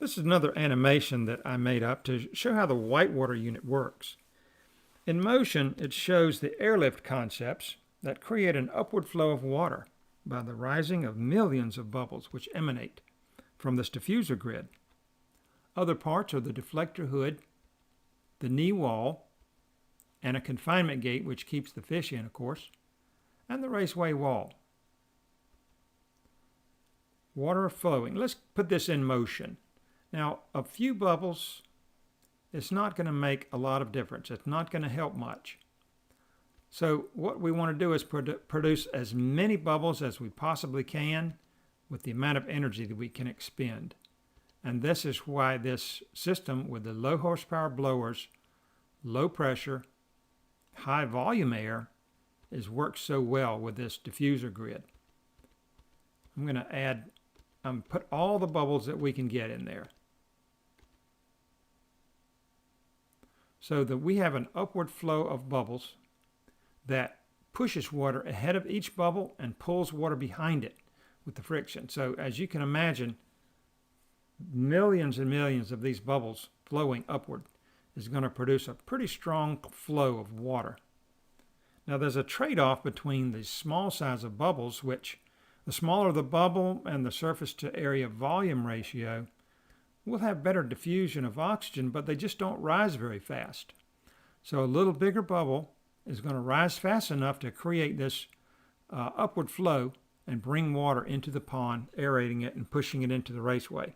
This is another animation that I made up to show how the Whitewater unit works. In motion, it shows the airlift concepts that create an upward flow of water by the rising of millions of bubbles which emanate from this diffuser grid. Other parts are the deflector hood, the knee wall, and a confinement gate which keeps the fish in, of course, and the raceway wall. Water flowing. Let's put this in motion. Now, a few bubbles, it's not going to make a lot of difference. It's not going to help much. So what we want to do is produce as many bubbles as we possibly can with the amount of energy that we can expend. And this is why this system with the low horsepower blowers, low pressure, high volume air works so well with this diffuser grid. I'm going to put all the bubbles that we can get in there, so that we have an upward flow of bubbles that pushes water ahead of each bubble and pulls water behind it with the friction. So as you can imagine, millions and millions of these bubbles flowing upward is going to produce a pretty strong flow of water. Now there's a trade-off between the small size of bubbles, which the smaller the bubble and the surface to area volume ratio will have better diffusion of oxygen, but they just don't rise very fast. So a little bigger bubble is going to rise fast enough to create this upward flow and bring water into the pond, aerating it and pushing it into the raceway.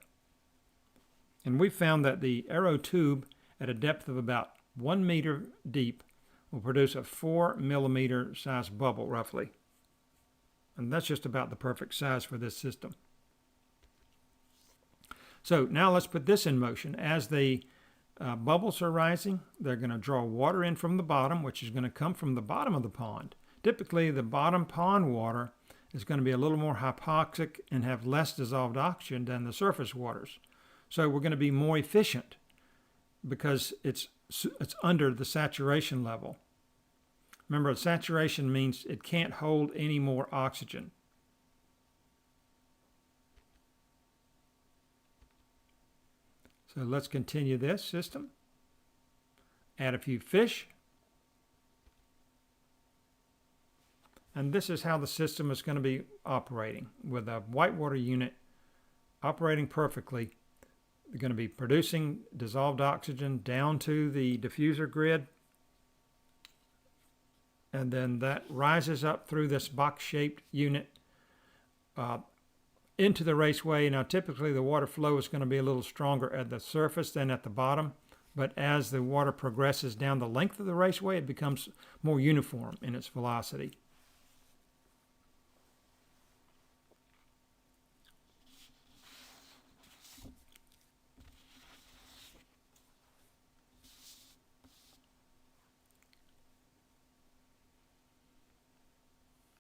And we found that the aero tube at a depth of about 1 meter deep will produce a 4 millimeter size bubble roughly. And that's just about the perfect size for this system. So now let's put this in motion. As the bubbles are rising, they're going to draw water in from the bottom, which is going to come from the bottom of the pond. Typically, the bottom pond water is going to be a little more hypoxic and have less dissolved oxygen than the surface waters. So we're going to be more efficient because it's under the saturation level. Remember, saturation means it can't hold any more oxygen. So let's continue this system. Add a few fish. And this is how the system is going to be operating with a Whitewater unit operating perfectly. They're going to be producing dissolved oxygen down to the diffuser grid. And then that rises up through this box-shaped unit into the raceway. Now typically the water flow is going to be a little stronger at the surface than at the bottom, but as the water progresses down the length of the raceway, it becomes more uniform in its velocity.